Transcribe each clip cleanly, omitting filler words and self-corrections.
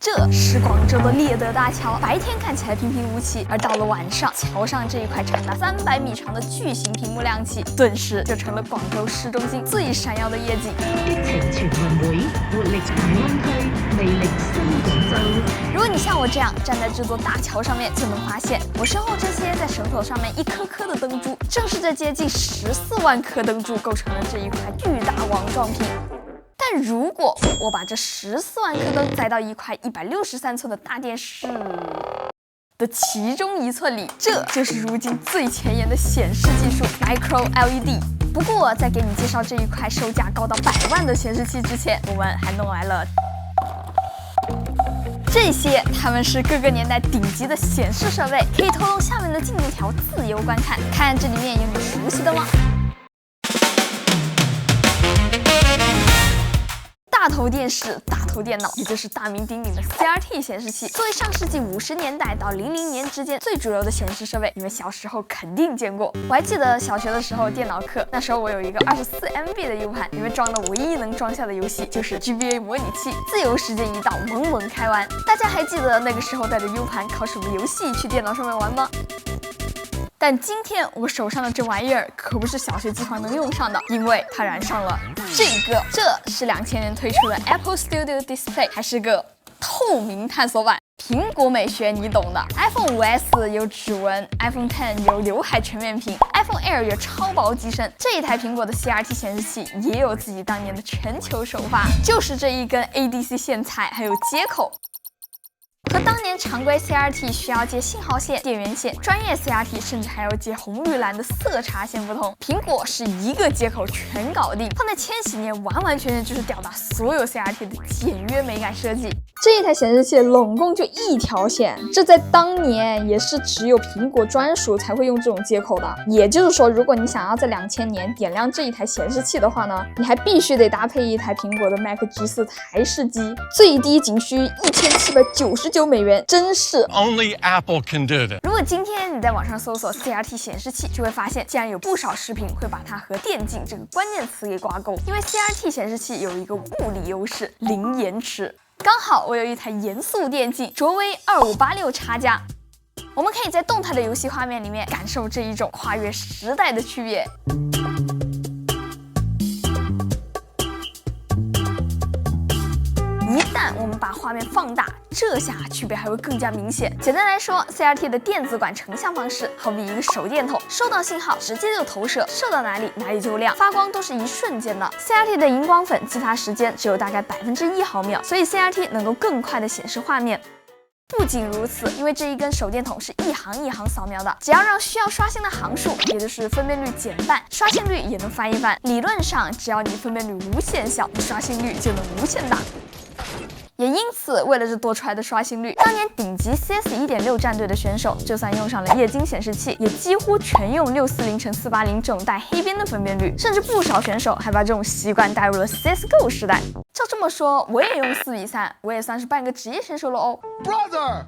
这是广州的猎德大桥，白天看起来平平无奇，而到了晚上，桥上这一块长达300米长的巨型屏幕亮起，顿时就成了广州市中心最闪耀的夜景。激情全运會，活力大灣區，魅力新廣州。如果你像我这样站在这座大桥上面，就能发现我身后这些在绳索上面一颗颗的灯珠，正是这接近14万颗灯珠构成了这一块巨大网状屏。但如果我把这14万颗灯栽到一块163寸的大电视的其中一寸里，这就是如今最前沿的显示技术 Micro LED。不过，在给你介绍这一块售价高到100万的显示器之前，我们还弄来了这些，它们是各个年代顶级的显示设备，可以透露下面的进度条自由观看。看这里面有你熟悉的吗？大头电视、大头电脑，也就是大名鼎鼎的 CRT 显示器，作为上世纪50年代到00年之间最主流的显示设备，你们小时候肯定见过。我还记得小学的时候电脑课，那时候我有一个24MB 的 U 盘，里面装的唯一能装下的游戏就是 GBA 模拟器，自由时间一到，猛猛开玩。大家还记得那个时候带着 U 盘靠什么游戏去电脑上面玩吗？但今天我手上的这玩意儿可不是小学计划能用上的，因为它染上了这是2000年推出的 Apple Studio Display， 还是个透明探索版。苹果美学你懂的 ，iPhone 5S 有指纹 ，iPhone X 有刘海全面屏 ，iPhone Air 有超薄机身。这一台苹果的 CRT 显示器也有自己当年的全球首发，就是这一根 ADC 线材还有接口。和当年常规 CRT 需要接信号线、电源线，专业 CRT 甚至还要接红绿蓝的色差线不同，苹果是一个接口全搞定，放在千禧年完完全全就是吊打所有 CRT 的简约美感设计。这一台显示器拢共就一条线，这在当年也是只有苹果专属才会用这种接口的。也就是说，如果你想要在2000年点亮这一台显示器的话呢，你还必须得搭配一台苹果的 Mac G4 台式机，最低仅需1799美元，真是 Only Apple can do that。如果今天你在网上搜索 CRT 显示器，就会发现竟然有不少视频会把它和电竞这个关键词给挂钩，因为 CRT 显示器有一个物理优势，零延迟。刚好我有一台严肃电竞卓威2586X+，我们可以在动态的游戏画面里面感受这一种跨越时代的区别。一旦我们把画面放大，这下区别还会更加明显。简单来说 ，CRT 的电子管成像方式好比一个手电筒，收到信号直接就投射，射到哪里哪里就亮，发光都是一瞬间的。CRT 的荧光粉激发时间只有大概1%毫秒，所以 CRT 能够更快的显示画面。不仅如此，因为这一根手电筒是一行一行扫描的，只要让需要刷新的行数，也就是分辨率减半，刷新率也能翻一番。理论上，只要你分辨率无限小，你刷新率就能无限大。也因此，为了这多出来的刷新率，当年顶级 CS 1.6 战队的选手，就算用上了液晶显示器，也几乎全用640×480这种带黑边的分辨率，甚至不少选手还把这种习惯带入了 CSGO 时代。照这么说，我也用4:3，我也算是半个职业选手了哦。Brother，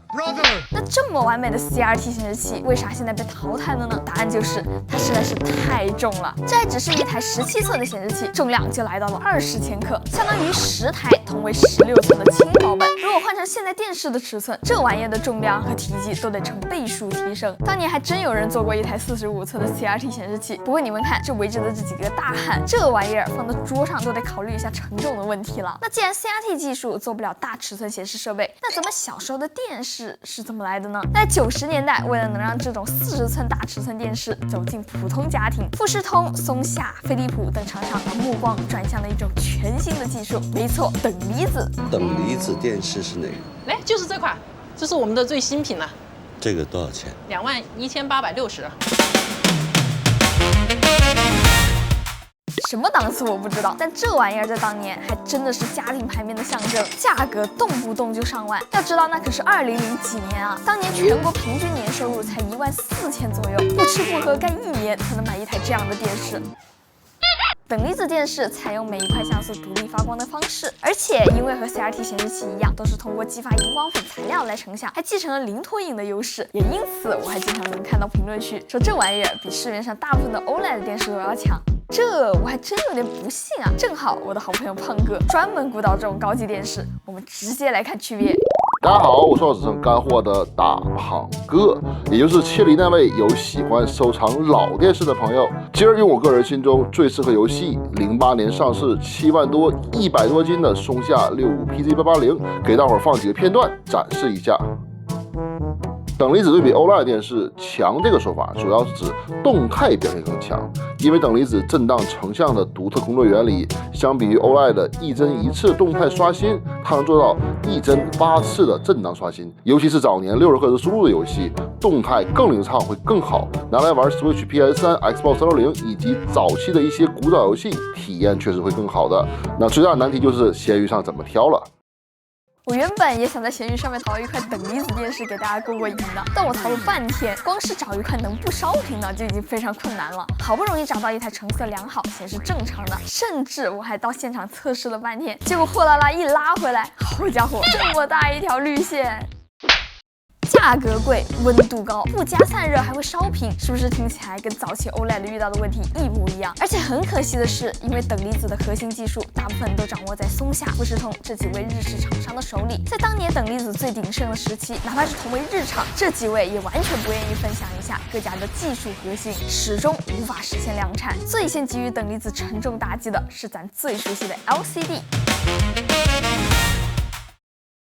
那这么完美的 CRT 显示器，为啥现在被淘汰了呢？答案就是它实在是太重了。这还只是一台17寸的显示器，重量就来到了20千克，相当于10台同为16寸的轻薄本。如果换成现在电视的尺寸，这玩意儿的重量和体积都得成倍数提升。当年还真有人做过一台45寸的 CRT 显示器，不过你们看这围着的这几个大汉，这玩意儿放到桌上都得考虑一下承重的问题了。那既然 CRT 技术做不了大尺寸显示设备，那咱们小时候的电视是怎么来的呢？在90年代，为了能让这种40寸大尺寸电视走进普通家庭，富士通、松下、飞利浦等厂商把目光转向了一种全新的技术，没错，等离子。等离子电视是哪个？来，就是这款，这是我们的最新品了。这个多少钱21860。什么档次我不知道，但这玩意儿在当年还真的是家庭排面的象征，价格动不动就上万。要知道那可是2000几年啊，当年全国平均年收入才14000左右，不吃不喝干1年才能买一台这样的电视。等离子电视采用每一块像素独立发光的方式，而且因为和 CRT 显示器一样，都是通过激发荧光粉材料来成像，还继承了零拖影的优势。也因此，我还经常能看到评论区说这玩意儿比市面上大部分的 OLED 电视都要强。这我还真有点不信啊！正好我的好朋友胖哥专门鼓捣这种高级电视，我们直接来看区别。大家好，我是只剩干货的大胖哥，也就是切里那位有喜欢收藏老电视的朋友。今儿用我个人心中最适合游戏，08年上市7万多100多斤的松下65 PZ880，给大伙儿放几个片段展示一下。等离子对比 OLED 电视强这个说法，主要是指动态表现更强，因为等离子震荡成像的独特工作原理，相比于 OLED 的一帧一次动态刷新，它能做到一帧8次的震荡刷新。尤其是早年60赫兹输入的游戏，动态更流畅，会更好。拿来玩 Switch、PS3、Xbox 360以及早期的一些古早游戏，体验确实会更好的。那最大的难题就是闲鱼上怎么挑了。我原本也想在闲鱼上面淘一块等离子电视给大家过过瘾的，但我淘了半天，光是找一块能不烧屏的就已经非常困难了。好不容易找到一台成色良好、显示正常的，甚至我还到现场测试了半天，结果货拉拉一拉回来，好家伙，这么大一条绿线！价格贵，温度高，不加散热还会烧屏，是不是听起来跟早期 OLED 遇到的问题一模一样？而且很可惜的是，因为等离子的核心技术大部分都掌握在松下、富士通这几位日式厂商的手里，在当年等离子最鼎盛的时期，哪怕是同为日厂，这几位也完全不愿意分享一下各家的技术核心，始终无法实现量产。最先给予等离子沉重打击的是咱最熟悉的 LCD。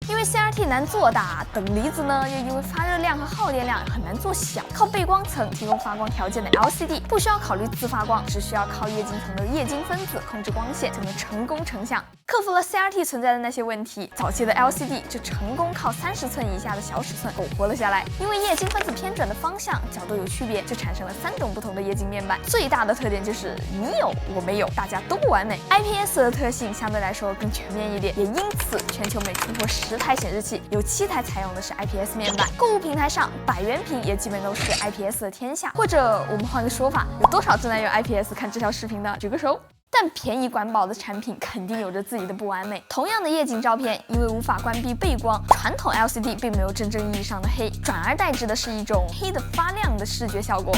因为 CRT 难做大，等离子呢又因为发热量和耗电量很难做小，靠背光层提供发光条件的 LCD 不需要考虑自发光，只需要靠液晶层的液晶分子控制光线就能成功成像。克服了 CRT 存在的那些问题，早期的 LCD 就成功靠30寸以下的小尺寸苟活了下来。因为液晶分子偏转的方向、角度有区别，就产生了3种不同的液晶面板。最大的特点就是你有我没有，大家都不完美。IPS 的特性相对来说更全面一点，也因此全球每出货10台显示器，有7台采用的是 IPS 面板。购物平台上100元屏也基本都是 IPS 的天下。或者我们换个说法，有多少正在用 IPS 看这条视频的举个手。但便宜管饱的产品肯定有着自己的不完美。同样的夜景照片，因为无法关闭背光，传统 LCD 并没有真正意义上的黑，转而代之的是一种黑的发亮的视觉效果。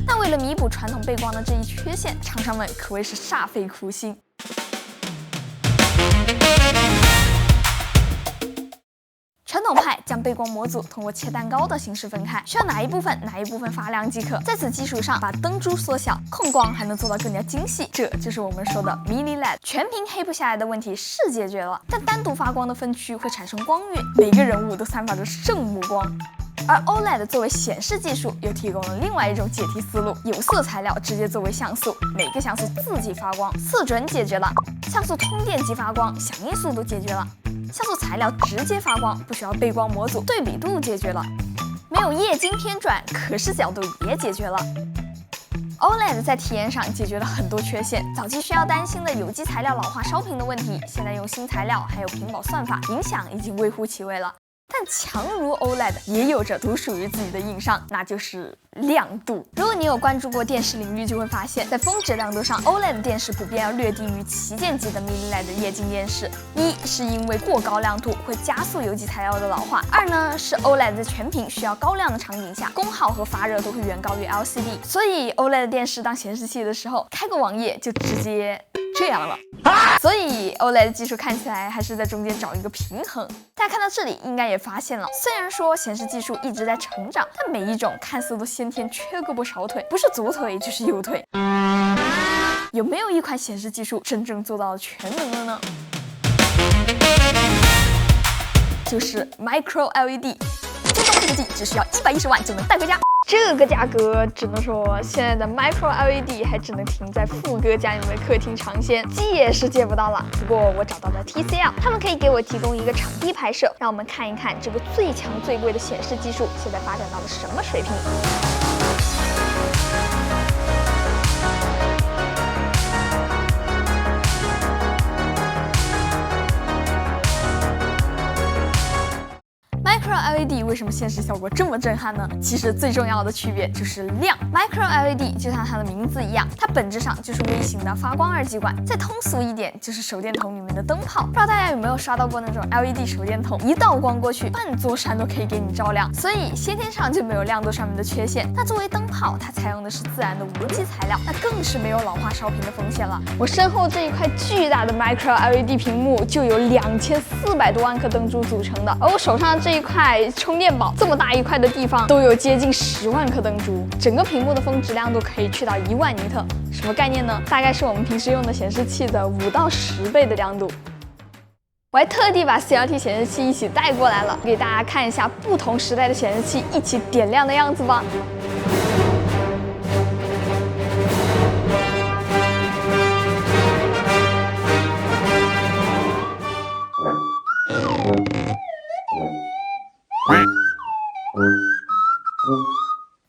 但为了弥补传统背光的这一缺陷，厂商们可谓是煞费苦心。传统派将背光模组通过切蛋糕的形式分开，需要哪一部分发亮即可。在此基础上，把灯珠缩小，控光还能做到更加精细，这就是我们说的 Mini LED。全屏黑不下来的问题是解决了，但单独发光的分区会产生光晕，每个人物都散发着圣母光。而 OLED 作为显示技术，又提供了另外一种解题思路：有色材料直接作为像素，每个像素自己发光，色准解决了；像素通电即发光，响应速度解决了；像素材料直接发光，不需要背光模组，对比度解决了；没有液晶偏转，可视角度也解决了。OLED 在体验上解决了很多缺陷，早期需要担心的有机材料老化烧屏的问题，现在用新材料还有屏保算法，影响已经微乎其微了。但强如 OLED 也有着独属于自己的硬伤，那就是亮度。如果你有关注过电视领域，就会发现，在峰值亮度上 ，OLED 电视普遍要略低于旗舰级的 Mini LED 液晶电视。一是因为过高亮度会加速有机材料的老化；二呢是 OLED 在全屏需要高亮的场景下，功耗和发热都会远高于 LCD。所以 OLED 电视当显示器的时候，开个网页就直接这样了。所以 OLED 技术看起来还是在中间找一个平衡。大家看到这里应该也发现了，虽然说显示技术一直在成长，但每一种看似都先天缺胳膊少腿，不是左腿就是右腿。有没有一款显示技术真正做到了全能了呢？就是 Micro LED， 最终这个机只需要110万就能带回家。这个价格只能说现在的 Micro LED 还只能停在富哥家里面的客厅尝鲜，借也是借不到了。不过我找到了 TCL， 他们可以给我提供一个场地拍摄，让我们看一看这个最强最贵的显示技术现在发展到了什么水平。Micro Micro LED 为什么现实效果这么震撼呢？其实最重要的区别就是亮。Micro LED 就像它的名字一样，它本质上就是微型的发光二极管，再通俗一点就是手电筒里面的灯泡。不知道大家有没有刷到过那种 LED 手电筒，一道光过去，半座山都可以给你照亮，所以先天上就没有亮度上面的缺陷。那作为灯泡，它采用的是自然的无机材料，那更是没有老化烧屏的风险了。我身后这一块巨大的 Micro LED 屏幕就有2400多万颗灯珠组成的，而我手上这一块充电宝，这么大一块的地方都有接近10万颗灯珠，整个屏幕的峰值亮度可以去到1万尼特，什么概念呢？大概是我们平时用的显示器的5到10倍的亮度。我还特地把 CRT 显示器一起带过来了，给大家看一下不同时代的显示器一起点亮的样子吧。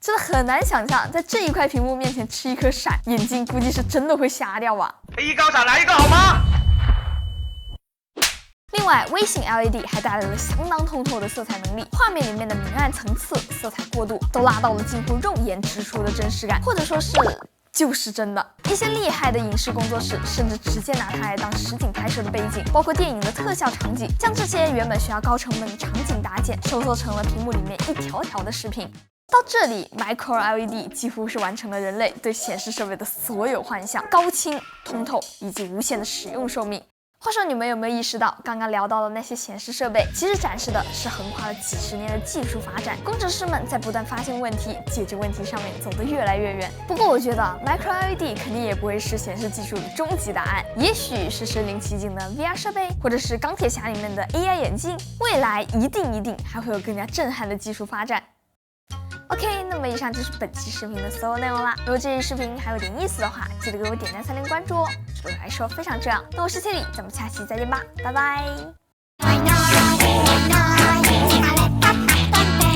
真的很难想象，在这一块屏幕面前吃一颗闪，眼睛估计是真的会瞎掉吧。一高闪来一个好吗？另外，微型 LED 还带来了相当通透的色彩能力，画面里面的明暗层次、色彩过渡都拉到了近乎肉眼直触的真实感，或者说是就是真的。一些厉害的影视工作室甚至直接拿它来当实景拍摄的背景，包括电影的特效场景，将这些原本需要高成本的场景搭建，收缩成了屏幕里面一条条的视频。到这里 ，Micro LED 几乎是完成了人类对显示设备的所有幻想：高清、通透以及无限的使用寿命。话说，你们有没有意识到，刚刚聊到的那些显示设备，其实展示的是横跨了几十年的技术发展，工程师们在不断发现问题、解决问题上面走得越来越远。不过，我觉得 Micro LED 肯定也不会是显示技术的终极答案，也许是身临其境的 VR 设备，或者是钢铁侠里面的 AI 眼镜，未来一定还会有更加震撼的技术发展。OK， 那么以上就是本期视频的所有内容啦。如果这期视频还有点意思的话，记得给我点赞、3连关注哦，对我来说非常重要。那我是千里，咱们下期再见吧，拜拜。